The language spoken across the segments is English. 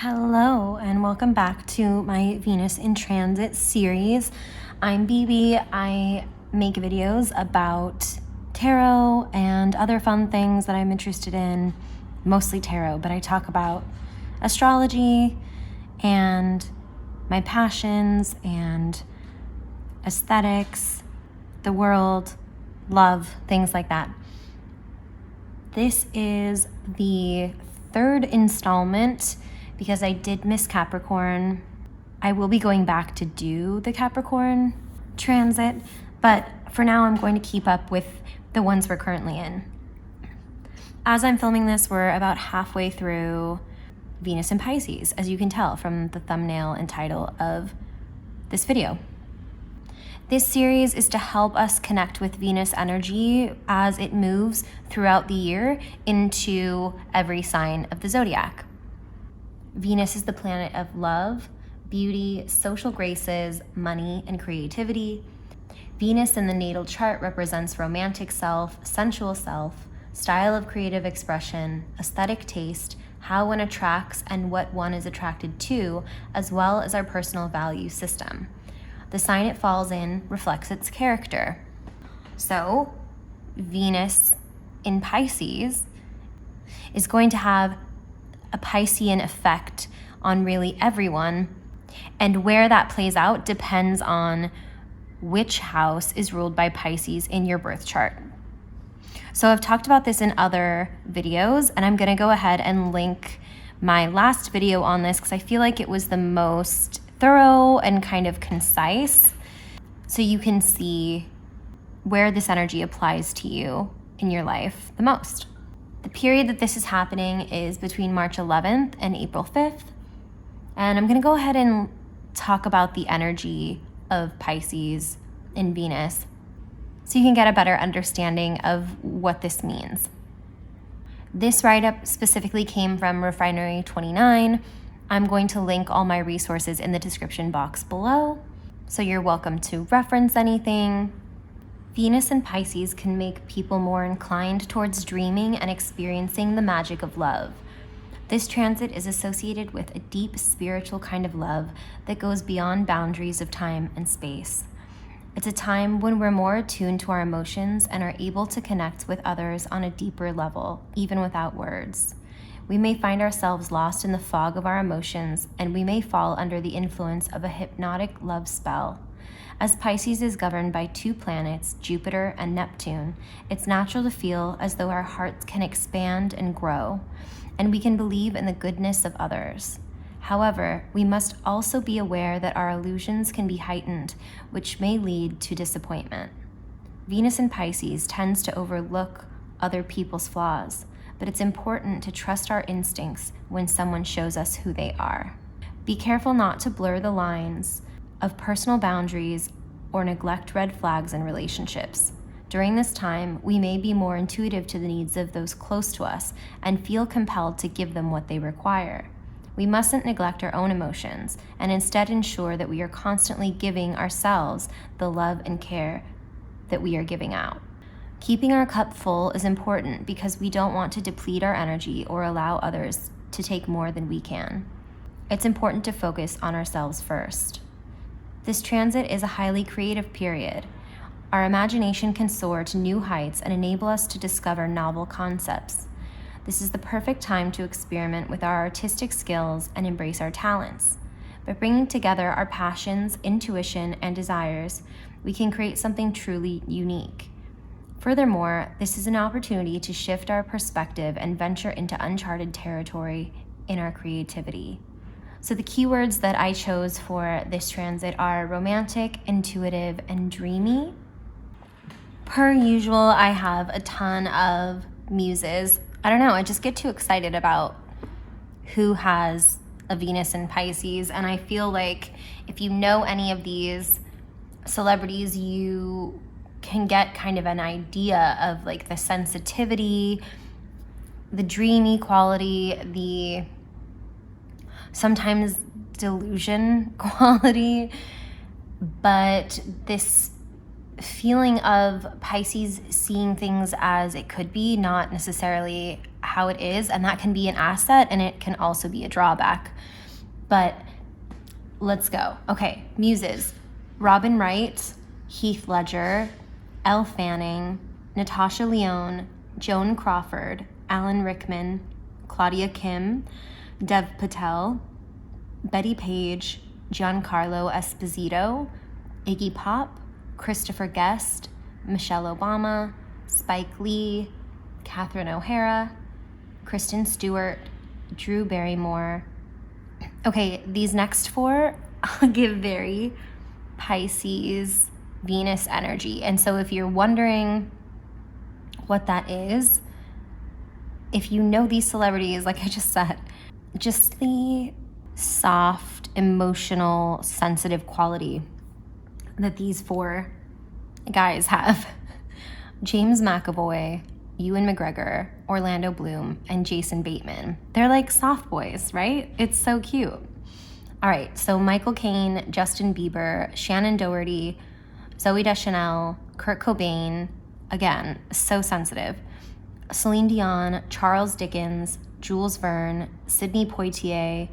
Hello, and welcome back to my Venus in Transit series. I'm BB. I make videos about tarot and other fun things that I'm interested in, mostly tarot, but I talk about astrology and my passions and aesthetics, the world, love, things like that. This is the third installment because I did miss Capricorn. I will be going back to do the Capricorn transit, but for now I'm going to keep up with the ones we're currently in. As I'm filming this, we're about halfway through Venus in Pisces, as you can tell from the thumbnail and title of this video. This series is to help us connect with Venus energy as it moves throughout the year into every sign of the zodiac. Venus is the planet of love, beauty, social graces, money, and creativity. Venus in the natal chart represents romantic self, sensual self, style of creative expression, aesthetic taste, how one attracts and what one is attracted to, as well as our personal value system. The sign it falls in reflects its character. So, Venus in Pisces is going to have a Piscean effect on really everyone, and where that plays out depends on which house is ruled by Pisces in your birth chart. So I've talked about this in other videos, and I'm gonna go ahead and link my last video on this because I feel like it was the most thorough and kind of concise, so you can see where this energy applies to you in your life the most. The period that this is happening is between March 11th and April 5th. And I'm going to go ahead and talk about the energy of Pisces in Venus so you can get a better understanding of what this means. This write-up specifically came from Refinery 29. I'm going to link all my resources in the description box below, so you're welcome to reference anything. Venus in Pisces can make people more inclined towards dreaming and experiencing the magic of love. This transit is associated with a deep spiritual kind of love that goes beyond boundaries of time and space. It's a time when we're more attuned to our emotions and are able to connect with others on a deeper level, even without words. We may find ourselves lost in the fog of our emotions, and we may fall under the influence of a hypnotic love spell. As Pisces is governed by two planets, Jupiter and Neptune, it's natural to feel as though our hearts can expand and grow, and we can believe in the goodness of others. However, we must also be aware that our illusions can be heightened, which may lead to disappointment. Venus in Pisces tends to overlook other people's flaws, but it's important to trust our instincts when someone shows us who they are. Be careful not to blur the lines of personal boundaries or neglect red flags in relationships. During this time, we may be more intuitive to the needs of those close to us and feel compelled to give them what they require. We mustn't neglect our own emotions and instead ensure that we are constantly giving ourselves the love and care that we are giving out. Keeping our cup full is important because we don't want to deplete our energy or allow others to take more than we can. It's important to focus on ourselves first. This transit is a highly creative period. Our imagination can soar to new heights and enable us to discover novel concepts. This is the perfect time to experiment with our artistic skills and embrace our talents. By bringing together our passions, intuition, and desires, we can create something truly unique. Furthermore, this is an opportunity to shift our perspective and venture into uncharted territory in our creativity. So the keywords that I chose for this transit are romantic, intuitive, and dreamy. Per usual, I have a ton of muses. I don't know, I just get too excited about who has a Venus in Pisces, and I feel like if you know any of these celebrities, you can get kind of an idea of like the sensitivity, the dreamy quality, the sometimes delusion quality, but this feeling of Pisces seeing things as it could be, not necessarily how it is, and that can be an asset and it can also be a drawback. But let's go. Okay, muses. Robin Wright, Heath Ledger, Elle Fanning, Natasha Lyonne, Joan Crawford, Alan Rickman, Claudia Kim, Dev Patel, Betty Page, Giancarlo Esposito, Iggy Pop, Christopher Guest, Michelle Obama, Spike Lee, Catherine O'Hara, Kristen Stewart, Drew Barrymore. Okay, these next four give very Pisces, Venus energy. And so if you're wondering what that is, if you know these celebrities, like I just said, just the soft, emotional, sensitive quality that these four guys have. James McAvoy, Ewan McGregor, Orlando Bloom, and Jason Bateman. They're like soft boys, right? It's so cute. All right, so Michael Caine, Justin Bieber, Shannon Doherty, Zooey Deschanel, Kurt Cobain, again, so sensitive. Celine Dion, Charles Dickens, Jules Verne, Sidney Poitier,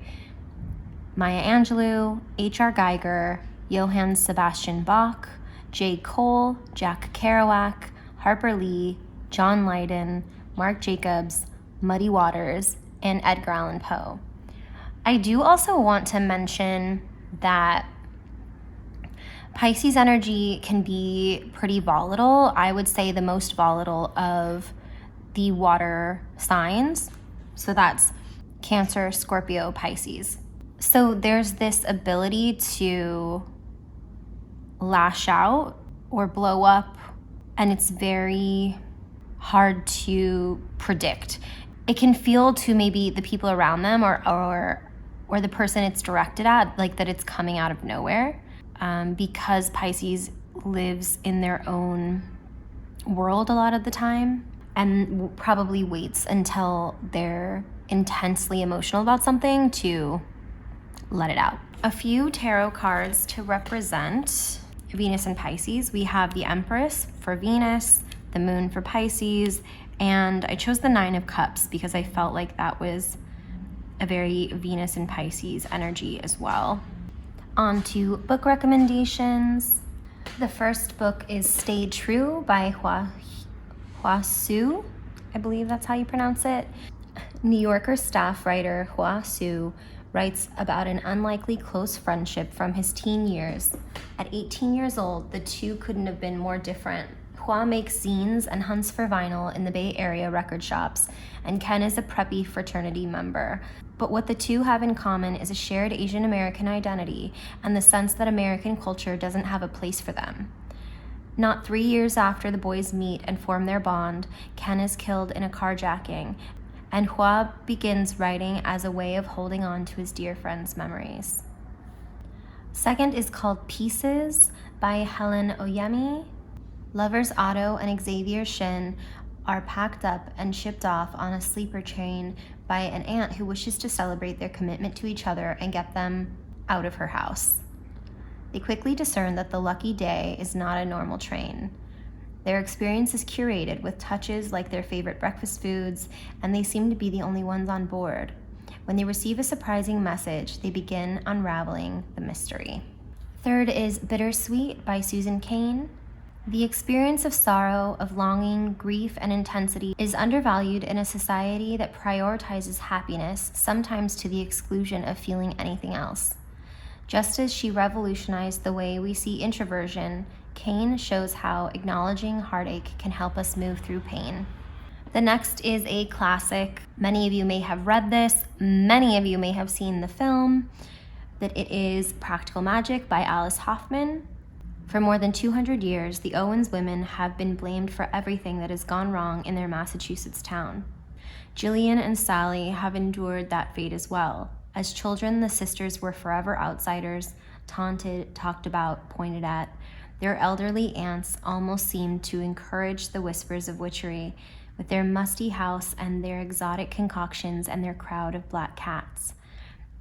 Maya Angelou, H.R. Geiger, Johann Sebastian Bach, J. Cole, Jack Kerouac, Harper Lee, John Lydon, Marc Jacobs, Muddy Waters, and Edgar Allan Poe. I do also want to mention that Pisces energy can be pretty volatile. I would say the most volatile of the water signs. So that's Cancer, Scorpio, Pisces. So there's this ability to lash out or blow up, and it's very hard to predict. It can feel to maybe the people around them or the person it's directed at, like that it's coming out of nowhere, because Pisces lives in their own world a lot of the time and probably waits until they're intensely emotional about something to let it out. A few tarot cards to represent Venus and Pisces. We have the Empress for Venus, the Moon for Pisces, and I chose the Nine of Cups because I felt like that was a very Venus and Pisces energy as well. On to book recommendations. The first book is Stay True by Hua Su. I believe that's how you pronounce it. New Yorker staff writer Hua Su writes about an unlikely close friendship from his teen years. At 18 years old, the two couldn't have been more different. Hua makes zines and hunts for vinyl in the Bay Area record shops, and Ken is a preppy fraternity member. But what the two have in common is a shared Asian American identity and the sense that American culture doesn't have a place for them. Not 3 years after the boys meet and form their bond, Ken is killed in a carjacking, and Hua begins writing as a way of holding on to his dear friend's memories. Second is called Pieces by Helen Oyemi. Lovers Otto and Xavier Shin are packed up and shipped off on a sleeper train by an aunt who wishes to celebrate their commitment to each other and get them out of her house. They quickly discern that the lucky day is not a normal train. Their experience is curated with touches like their favorite breakfast foods, and they seem to be the only ones on board. When they receive a surprising message, they begin unraveling the mystery. Third is Bittersweet by Susan Cain. The experience of sorrow, of longing, grief, and intensity is undervalued in a society that prioritizes happiness, sometimes to the exclusion of feeling anything else. Just as she revolutionized the way we see introversion, Cain shows how acknowledging heartache can help us move through pain. The next is a classic. Many of you may have read this, many of you may have seen the film, that it is Practical Magic by Alice Hoffman. For more than 200 years, the Owens women have been blamed for everything that has gone wrong in their Massachusetts town. Jillian and Sally have endured that fate as well. As children, the sisters were forever outsiders, taunted, talked about, pointed at. Their elderly aunts almost seemed to encourage the whispers of witchery with their musty house and their exotic concoctions and their crowd of black cats.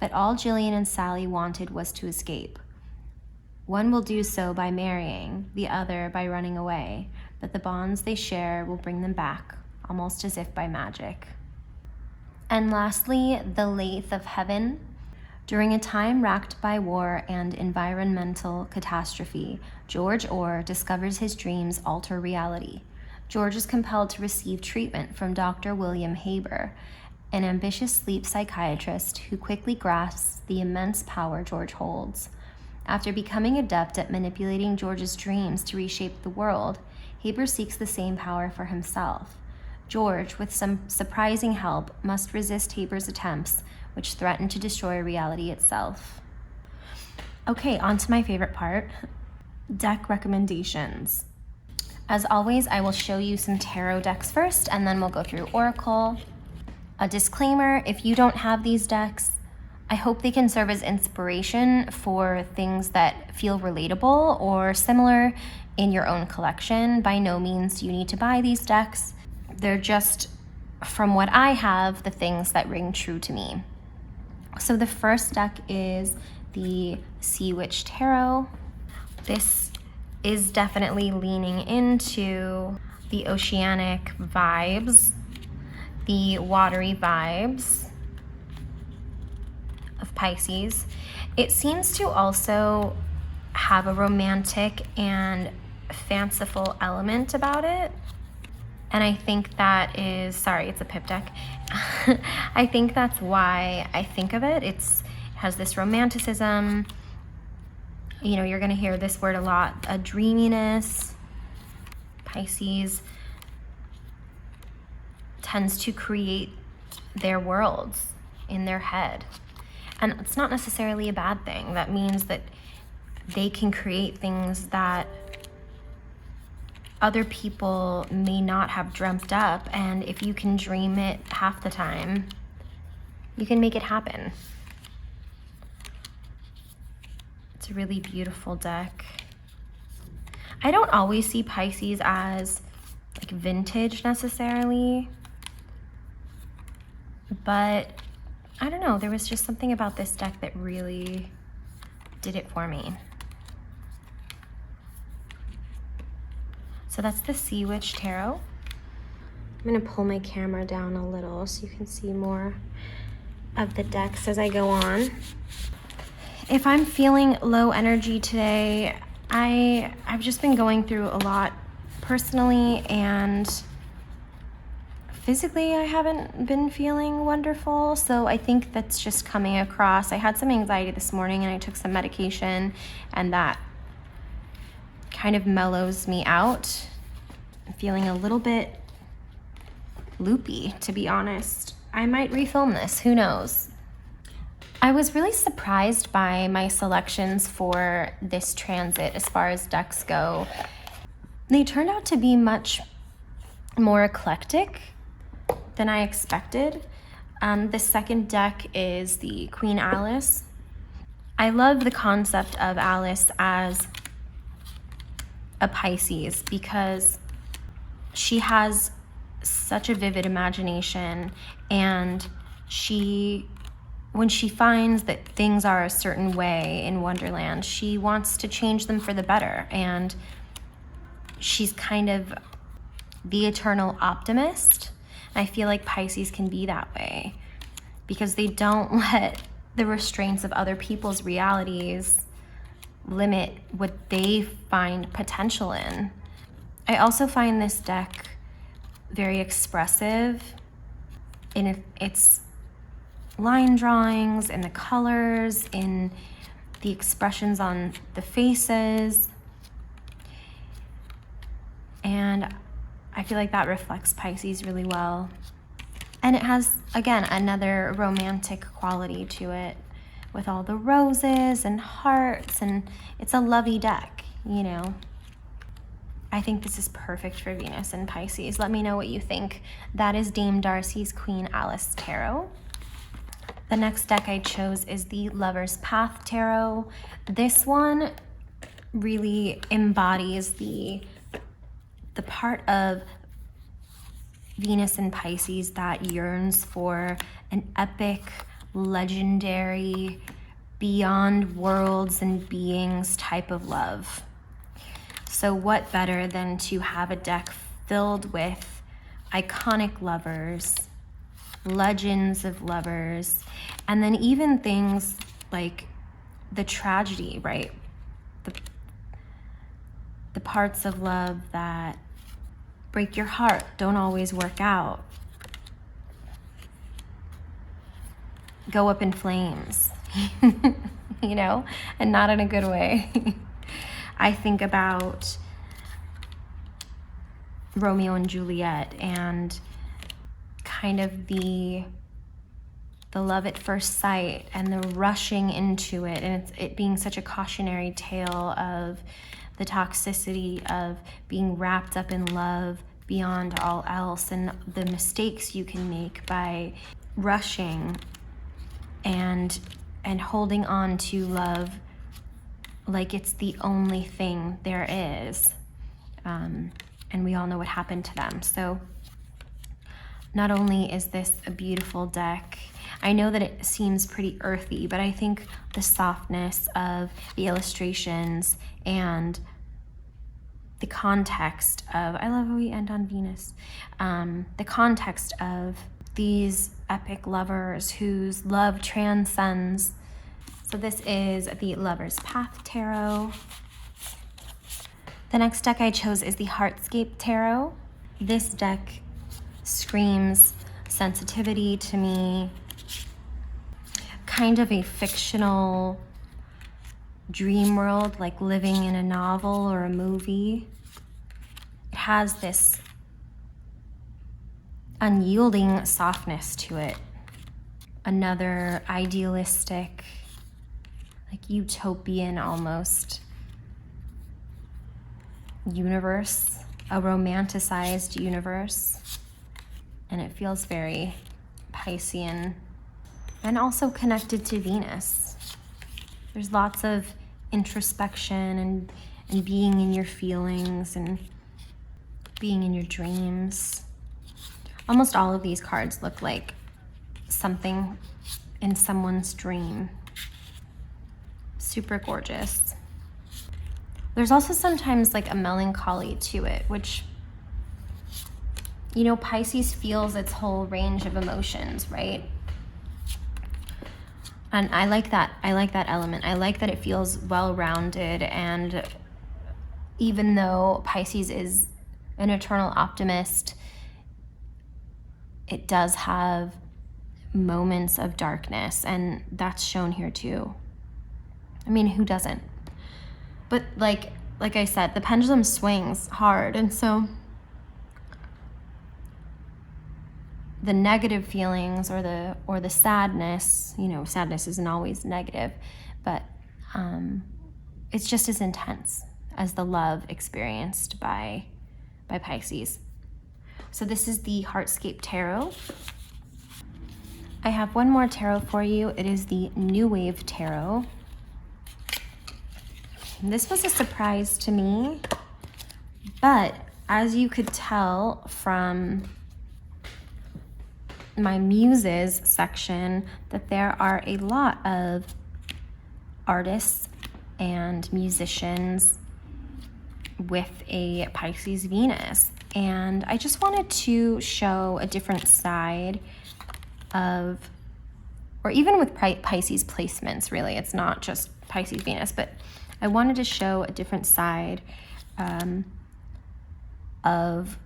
But all Jillian and Sally wanted was to escape. One will do so by marrying, the other by running away, but the bonds they share will bring them back, almost as if by magic. And lastly, the Lathe of Heaven. During a time racked by war and environmental catastrophe, George Orr discovers his dreams alter reality. George is compelled to receive treatment from Dr. William Haber, an ambitious sleep psychiatrist who quickly grasps the immense power George holds. After becoming adept at manipulating George's dreams to reshape the world, Haber seeks the same power for himself. George, with some surprising help, must resist Haber's attempts, which threaten to destroy reality itself. Okay, on to my favorite part, deck recommendations. As always, I will show you some tarot decks first, and then we'll go through Oracle. A disclaimer, if you don't have these decks, I hope they can serve as inspiration for things that feel relatable or similar in your own collection. By no means do you need to buy these decks. They're just, from what I have, the things that ring true to me. So the first deck is the Sea Witch Tarot. This is definitely leaning into the oceanic vibes, the watery vibes of Pisces. It seems to also have a romantic and fanciful element about it. And I think that is, sorry, it's a pip deck. I think that's why I think of it. It has this romanticism. You know, you're gonna hear this word a lot, a dreaminess. Pisces tends to create their worlds in their head. And it's not necessarily a bad thing. That means that they can create things that other people may not have dreamt up, and if you can dream it half the time, you can make it happen. It's a really beautiful deck. I don't always see Pisces as like vintage necessarily, but I don't know, there was just something about this deck that really did it for me. So that's the Sea Witch Tarot. I'm gonna pull my camera down a little so you can see more of the decks as I go on. If I'm feeling low energy today, I've just been going through a lot personally, and physically I haven't been feeling wonderful, so I think that's just coming across. I had some anxiety this morning and I took some medication, and that kind of mellows me out. I'm feeling a little bit loopy, to be honest. I might refilm this, who knows? I was really surprised by my selections for this transit as far as decks go. They turned out to be much more eclectic than I expected. The second deck is the Queen Alice. I love the concept of Alice as a Pisces because she has such a vivid imagination, and when she finds that things are a certain way in Wonderland, she wants to change them for the better, and she's kind of the eternal optimist. I feel like Pisces can be that way because they don't let the restraints of other people's realities limit what they find potential in. I also find this deck very expressive in its line drawings, in the colors, in the expressions on the faces. And I feel like that reflects Pisces really well. And it has, again, another romantic quality to it with all the roses and hearts, and it's a lovey deck, you know. I think this is perfect for Venus and Pisces. Let me know what you think. That is Dame Darcy's Queen Alice Tarot. The next deck I chose is the Lover's Path Tarot. This one really embodies the part of Venus and Pisces that yearns for an epic, legendary, beyond worlds and beings type of love. So what better than to have a deck filled with iconic lovers legends of lovers, and then even things like the tragedy, right? The parts of love that break your heart don't always work out, go up in flames, you know, and not in a good way. I think about Romeo and Juliet and kind of the love at first sight and the rushing into it, and it being such a cautionary tale of the toxicity of being wrapped up in love beyond all else, and the mistakes you can make by rushing and holding on to love like it's the only thing there is. And we all know what happened to them. So not only is this a beautiful deck, I know that it seems pretty earthy, but I think the softness of the illustrations and the context of, I love how we end on Venus, the context of these epic lovers whose love transcends. So this is the Lover's Path Tarot. The next deck I chose is the Heartscape Tarot. This deck screams sensitivity to me, kind of a fictional dream world, like living in a novel or a movie. It has this unyielding softness to it. Another idealistic, like utopian almost universe, a romanticized universe. And it feels very Piscean and also connected to Venus. There's lots of introspection and being in your feelings and being in your dreams. Almost all of these cards look like something in someone's dream. Super gorgeous. There's also sometimes like a melancholy to it, which, you know, Pisces feels its whole range of emotions, right? And I like that. I like that element. I like that it feels well-rounded, and even though Pisces is an eternal optimist, it does have moments of darkness, and that's shown here too. I mean, who doesn't? But like I said, the pendulum swings hard, and so the negative feelings or the sadness, you know, sadness isn't always negative, but it's just as intense as the love experienced by Pisces. So this is the Heartscape Tarot. I have one more tarot for you. It is the New Wave Tarot. This was a surprise to me, but as you could tell from my muses section, that there are a lot of artists and musicians with a Pisces Venus. And I just wanted to show a different side of, or even with Pisces placements, really, it's not just Pisces Venus, but I wanted to show a different side of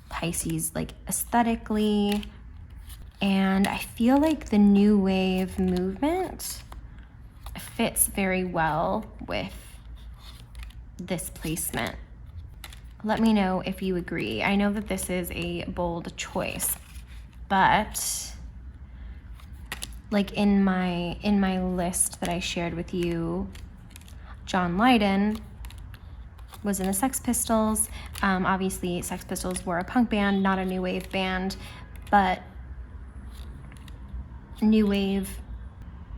Pisces, like aesthetically. And I feel like the new wave movement fits very well with this placement. Let me know if you agree. I know that this is a bold choice, but like in my list that I shared with you, John Lydon was in the Sex Pistols. Obviously, Sex Pistols were a punk band, not a new wave band, but new wave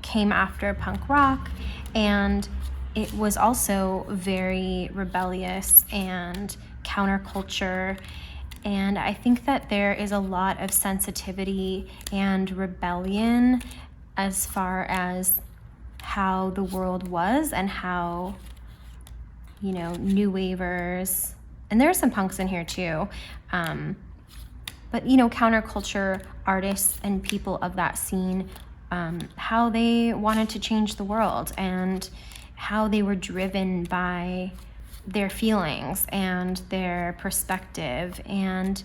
came after punk rock, and it was also very rebellious and counterculture. And I think that there is a lot of sensitivity and rebellion as far as how the world was and how, you know, new wavers, and there are some punks in here too, but you know, counterculture artists and people of that scene, how they wanted to change the world and how they were driven by their feelings and their perspective and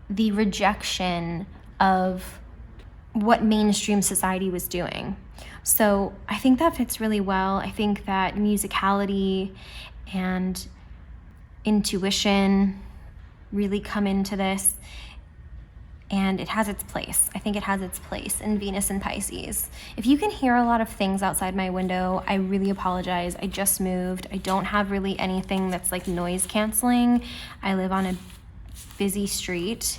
the rejection of what mainstream society was doing. So I think that fits really well. I think that musicality and intuition really come into this, and it has its place. I think it has its place in Venus and Pisces. If you can hear a lot of things outside my window, I really apologize. I just moved. I don't have really anything that's like noise canceling. I live on a busy street,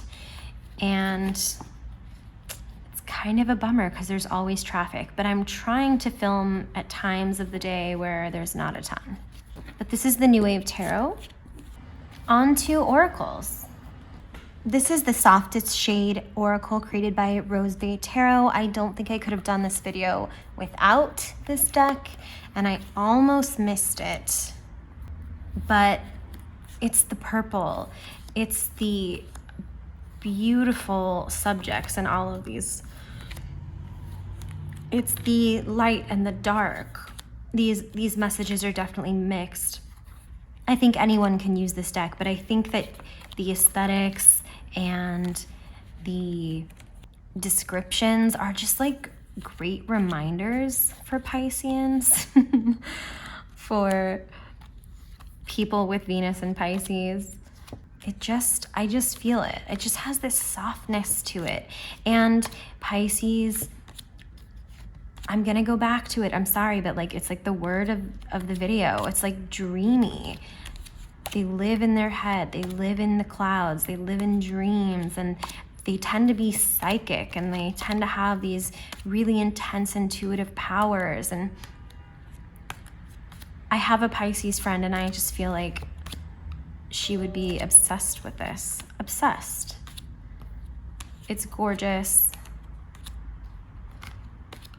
and it's kind of a bummer because there's always traffic, but I'm trying to film at times of the day where there's not a ton. But this is the New Wave Tarot. On to oracles. This is the softest shade oracle created by Rose Bay Tarot. I don't think I could have done this video without this deck, and I almost missed it. But it's the purple. It's the beautiful subjects in all of these. It's the light and the dark. These messages are definitely mixed. I think anyone can use this deck, but I think that the aesthetics and the descriptions are just like great reminders for Pisceans, for people with Venus and Pisces. I just feel it. It just has this softness to it. And Pisces, I'm gonna go back to it. I'm sorry, but like it's like the word of the video. It's like dreamy. They live in their head. They live in the clouds. They live in dreams, and they tend to be psychic, and they tend to have these really intense intuitive powers. And I have a Pisces friend, and I just feel like she would be obsessed with this. Obsessed. It's gorgeous.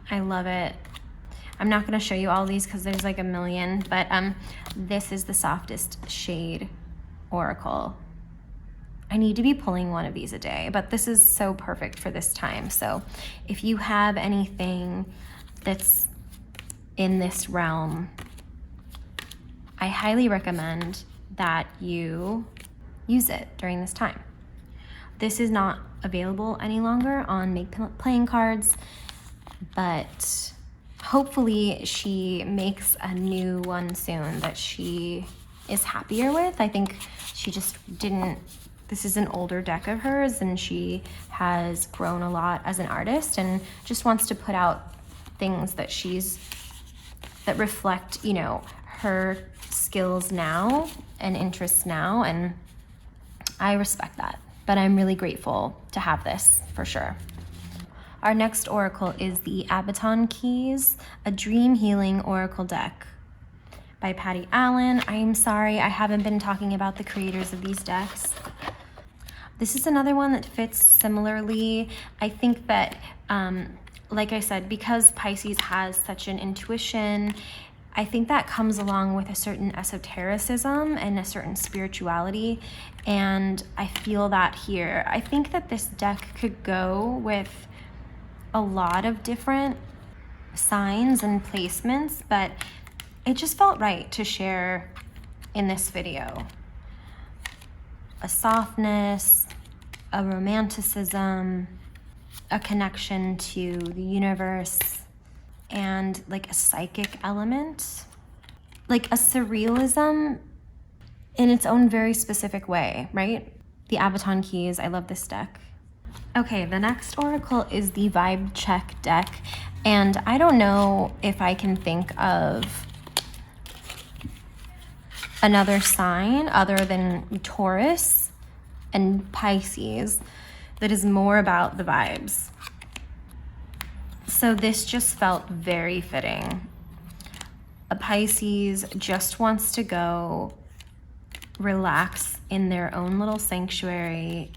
I love it. I'm not gonna show you all these because there's like a million, but this is the softest shade oracle. I need to be pulling one of these a day, but this is so perfect for this time. So if you have anything that's in this realm, I highly recommend that you use it during this time. This is not available any longer on Make Playing Cards, but hopefully she makes a new one soon that she is happier with. I think she just didn't, this is an older deck of hers, and she has grown a lot as an artist and just wants to put out things that that reflect, you know, her skills now and interests now, and I respect that. But I'm really grateful to have this for sure. Our next oracle is the Abaton Keys, a dream healing oracle deck by Patty Allen. I'm sorry, I haven't been talking about the creators of these decks. This is another one that fits similarly. I think that, like I said, because Pisces has such an intuition, I think that comes along with a certain esotericism and a certain spirituality, and I feel that here. I think that this deck could go with a lot of different signs and placements, but it just felt right to share in this video. A softness, a romanticism, a connection to the universe, and like a psychic element, like a surrealism in its own very specific way, right? The Abaton Keys, I love this deck. Okay, the next oracle is the Vibe Check deck, and I don't know if I can think of another sign other than Taurus and Pisces that is more about the vibes. So this just felt very fitting. A Pisces just wants to go relax in their own little sanctuary,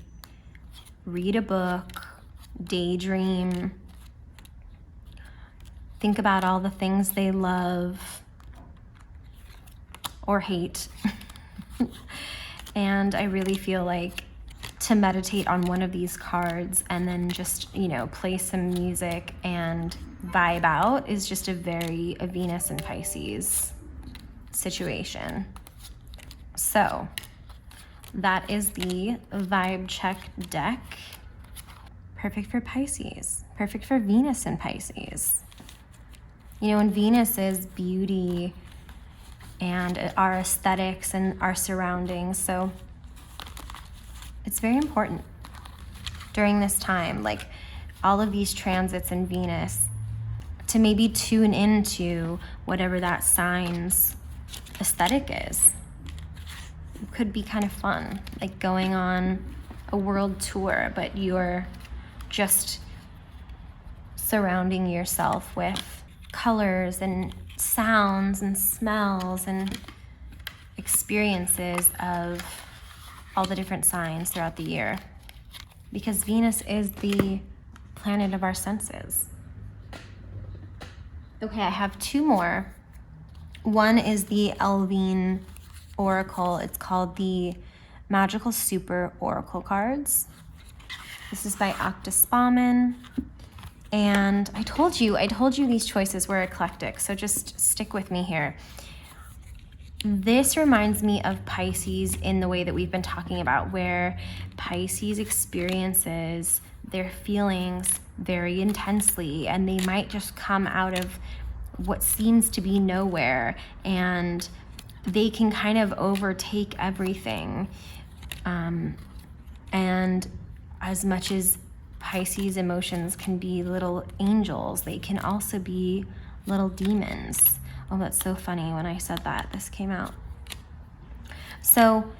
read a book, daydream, think about all the things they love or hate. And I really feel like to meditate on one of these cards and then just, you know, play some music and vibe out is just a Venus and Pisces situation. So that is the vibe check deck. Perfect for Pisces, perfect for Venus and Pisces. You know, and Venus is beauty and our aesthetics and our surroundings. So it's very important during this time, like all of these transits in Venus, to maybe tune into whatever that sign's aesthetic is. It could be kind of fun, like going on a world tour, but you're just surrounding yourself with colors and sounds and smells and experiences of all the different signs throughout the year, because Venus is the planet of our senses. Okay, I have two more. One is the Elvine Oracle. It's called the Magical Super Oracle cards. This is by Octaspaman. And I told you these choices were eclectic, so just stick with me here. This reminds me of Pisces in the way that we've been talking about, where Pisces experiences their feelings very intensely, and they might just come out of what seems to be nowhere, and they can kind of overtake everything. And as much as Pisces emotions can be little angels, they can also be little demons. Oh, that's so funny. When I said that, this came out. So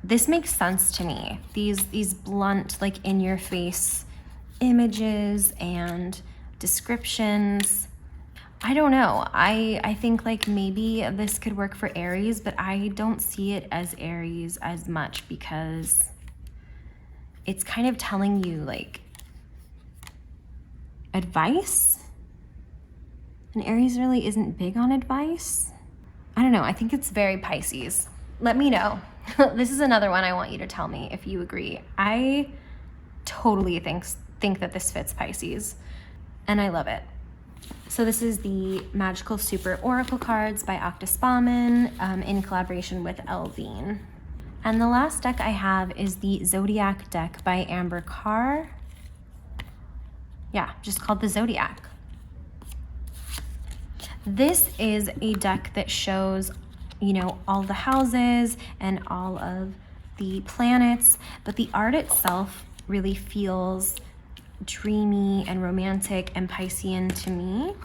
this makes sense to me. These blunt, like in your face images and descriptions. I don't know. I think like maybe this could work for Aries, but I don't see it as Aries as much, because it's kind of telling you like advice. And Aries really isn't big on advice. I don't know. I think it's very Pisces. Let me know. This is another one I want you to tell me if you agree. I totally think that this fits Pisces, and I love it. So this is the Magical Super Oracle cards by Octaspaman in collaboration with Elvine. And the last deck I have is the Zodiac deck by Amber Carr. Yeah, just called the Zodiac. This is a deck that shows, you know, all the houses and all of the planets, but the art itself really feels dreamy and romantic and Piscean to me.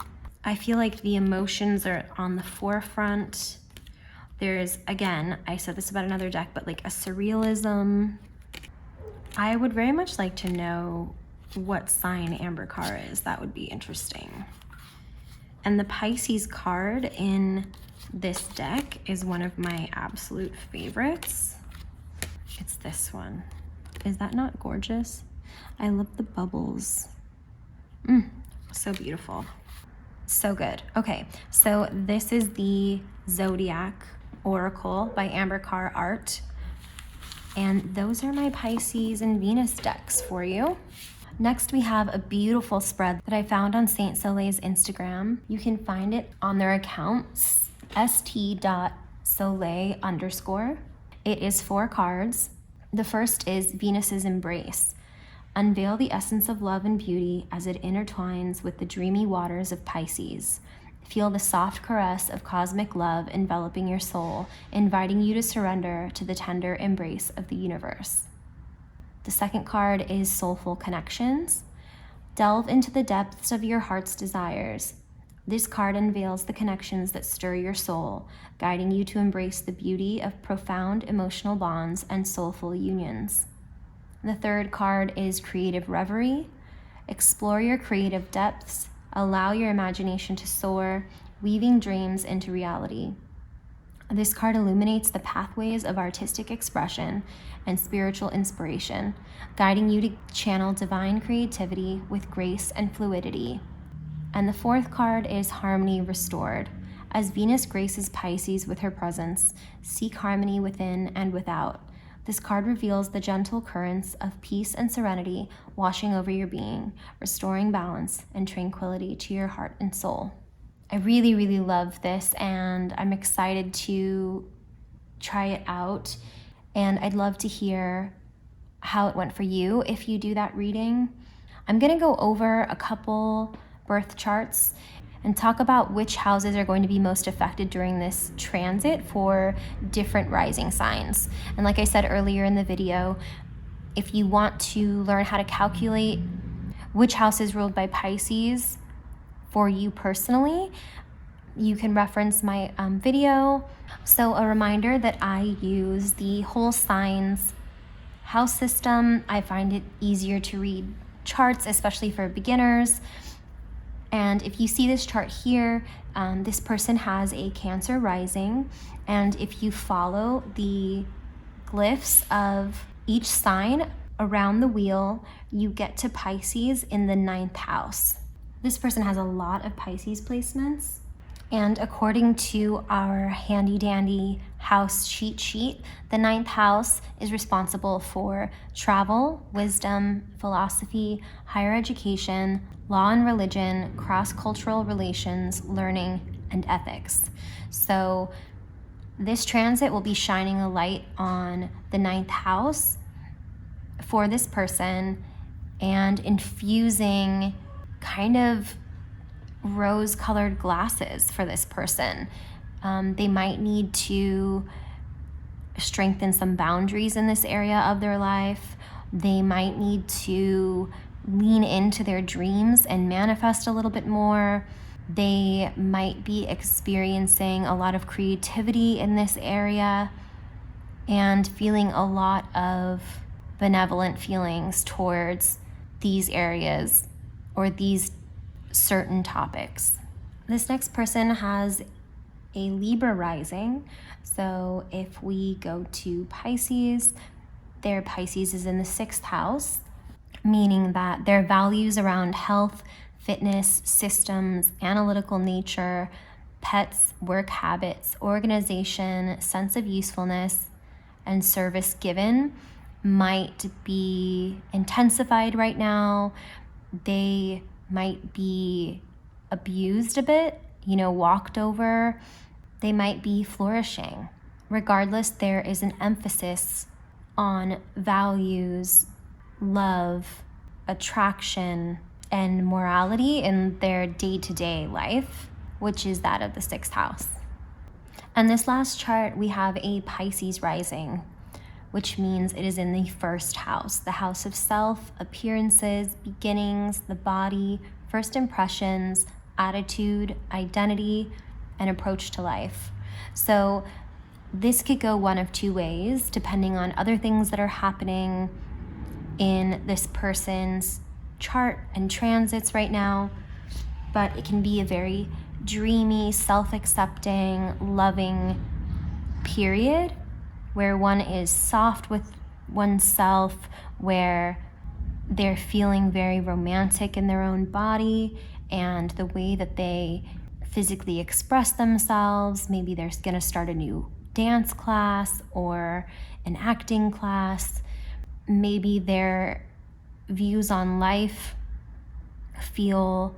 I feel like the emotions are on the forefront. There's, again, I said this about another deck, but like a surrealism. I would very much like to know what sign Amber Carr is. That would be interesting. And the Pisces card in this deck is one of my absolute favorites. It's this one. Is that not gorgeous? I love the bubbles. So beautiful. So good. Okay, so this is the Zodiac Oracle by Amber Carr art. And those are my Pisces and Venus decks for you. Next, we have a beautiful spread that I found on Saint Soleil's Instagram. You can find it on their account, st.soleil_. It is 4 cards. The first is Venus's Embrace. Unveil the essence of love and beauty as it intertwines with the dreamy waters of Pisces. Feel the soft caress of cosmic love enveloping your soul, inviting you to surrender to the tender embrace of the universe. The second card is Soulful Connections. Delve into the depths of your heart's desires. This card unveils the connections that stir your soul, guiding you to embrace the beauty of profound emotional bonds and soulful unions. The third card is Creative Reverie. Explore your creative depths. Allow your imagination to soar, weaving dreams into reality. This card illuminates the pathways of artistic expression and spiritual inspiration, guiding you to channel divine creativity with grace and fluidity. And the fourth card is Harmony Restored. As Venus graces Pisces with her presence, seek harmony within and without. This card reveals the gentle currents of peace and serenity washing over your being, restoring balance and tranquility to your heart and soul. I really, really love this, and I'm excited to try it out. And I'd love to hear how it went for you if you do that reading. I'm going to go over a couple birth charts and talk about which houses are going to be most affected during this transit for different rising signs. And like I said earlier in the video, if you want to learn how to calculate which house is ruled by Pisces for you personally, you can reference my video. So a reminder that I use the whole signs house system. I find it easier to read charts, especially for beginners. And if you see this chart here, this person has a Cancer rising. And if you follow the glyphs of each sign around the wheel, you get to Pisces in the 9th house. This person has a lot of Pisces placements. And according to our handy dandy house cheat sheet, the 9th house is responsible for travel, wisdom, philosophy, higher education, law and religion, cross-cultural relations, learning, and ethics. So this transit will be shining a light on the 9th house for this person and infusing kind of rose-colored glasses for this person. They might need to strengthen some boundaries in this area of their life. They might need to lean into their dreams and manifest a little bit more. They might be experiencing a lot of creativity in this area and feeling a lot of benevolent feelings towards these areas or these certain topics. This next person has a Libra rising. So if we go to Pisces, their Pisces is in the 6th house, meaning that their values around health, fitness, systems, analytical nature, pets, work habits, organization, sense of usefulness, and service given might be intensified right now. They might be abused a bit, walked over. They might be flourishing. Regardless, there is an emphasis on values, love, attraction, and morality in their day-to-day life, which is that of the 6th house. And this last chart, we have a Pisces rising, which means it is in the 1st house, the house of self, appearances, beginnings, the body, first impressions, attitude, identity, and approach to life. So this could go one of two ways, depending on other things that are happening in this person's chart and transits right now. But it can be a very dreamy, self-accepting, loving period where one is soft with oneself, where they're feeling very romantic in their own body and the way that they physically express themselves. Maybe they're going to start a new dance class or an acting class. Maybe their views on life feel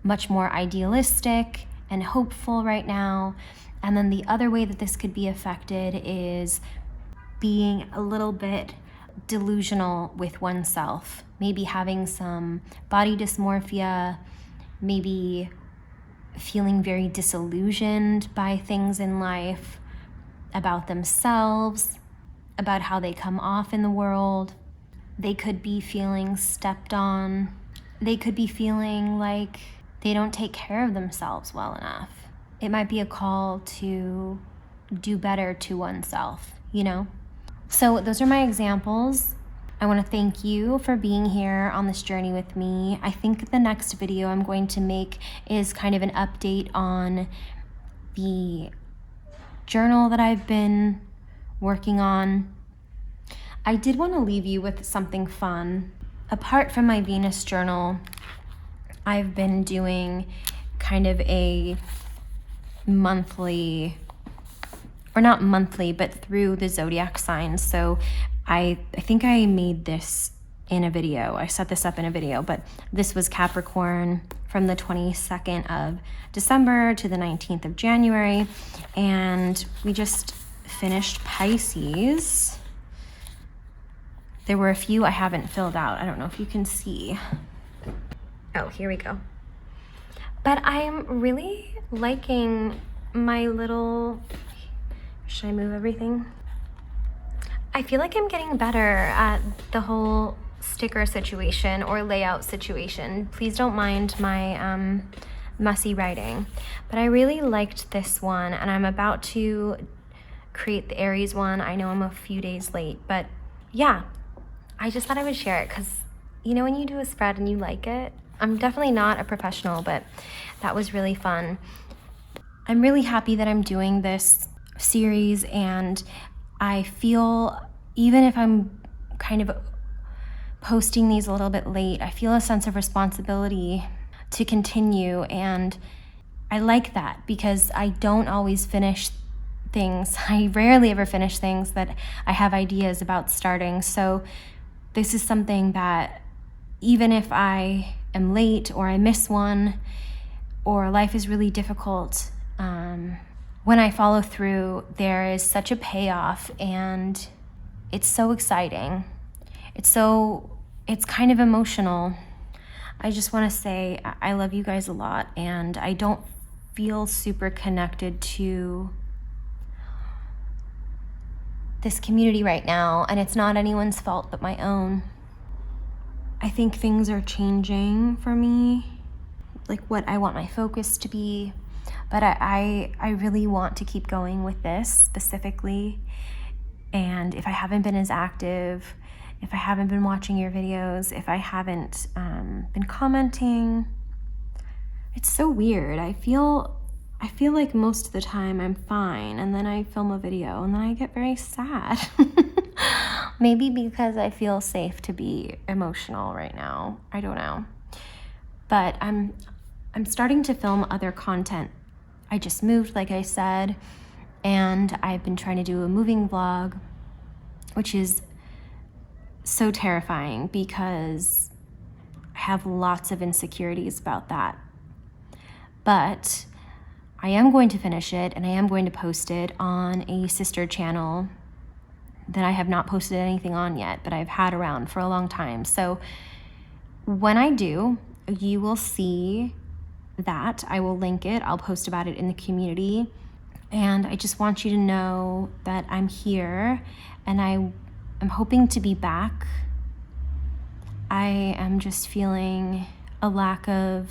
much more idealistic and hopeful right now. And then the other way that this could be affected is being a little bit delusional with oneself, maybe having some body dysmorphia, maybe feeling very disillusioned by things in life, about themselves, about how they come off in the world. They could be feeling stepped on. They could be feeling like they don't take care of themselves well enough. It might be a call to do better to oneself, So those are my examples. I want to thank you for being here on this journey with me. I think the next video I'm going to make is kind of an update on the journal that I've been working on. I did want to leave you with something fun. Apart from my Venus journal, I've been doing kind of a monthly or not monthly, but through the zodiac signs. So I think I made this in a video. I set this up in a video, but this was Capricorn from the 22nd of December to the 19th of January. And we just finished Pisces. There were a few I haven't filled out. I don't know if you can see. Oh, here we go. But I'm really liking my little, should I move everything? I feel like I'm getting better at the whole sticker situation or layout situation. Please don't mind my messy writing. But I really liked this one, and I'm about to create the Aries one. I know I'm a few days late, but yeah, I just thought I would share it because, you know, when you do a spread and you like it, I'm definitely not a professional, but that was really fun. I'm really happy that I'm doing this series, and I feel, even if I'm kind of posting these a little bit late, I feel a sense of responsibility to continue, and I like that because I don't always finish things. I rarely ever finish things that I have ideas about starting. So this is something that even if I am late or I miss one or life is really difficult, when I follow through, there is such a payoff, and it's so exciting. It's kind of emotional. I just want to say I love you guys a lot, and I don't feel super connected to this community right now, and it's not anyone's fault but my own. I think things are changing for me, like what I want my focus to be, but I really want to keep going with this specifically. And if I haven't been as active, if I haven't been watching your videos, if I haven't been commenting, it's so weird. I feel like most of the time I'm fine, and then I film a video and then I get very sad. Maybe because I feel safe to be emotional right now. I don't know. But I'm starting to film other content. I just moved, like I said, and I've been trying to do a moving vlog, which is so terrifying because I have lots of insecurities about that. But I am going to finish it, and I am going to post it on a sister channel that I have not posted anything on yet, but I've had around for a long time. So when I do, you will see that. I will link it. I'll post about it in the community. And I just want you to know that I'm here, and I'm hoping to be back. I am just feeling a lack of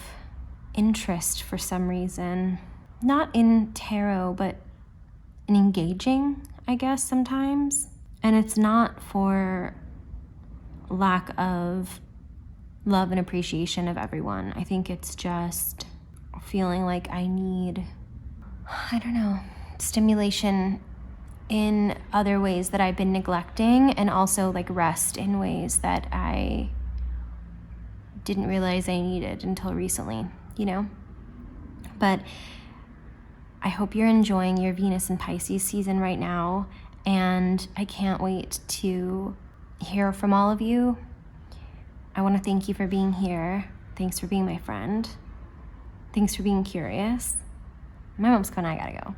interest for some reason. Not in tarot, but in engaging, I guess, sometimes. And it's not for lack of love and appreciation of everyone. I think it's just feeling like I need, I don't know, stimulation in other ways that I've been neglecting, and also like rest in ways that I didn't realize I needed until recently, you know? But I hope you're enjoying your Venus and Pisces season right now, and I can't wait to hear from all of you. I want to thank you for being here. Thanks for being my friend. Thanks for being curious. My mom's calling, I gotta go.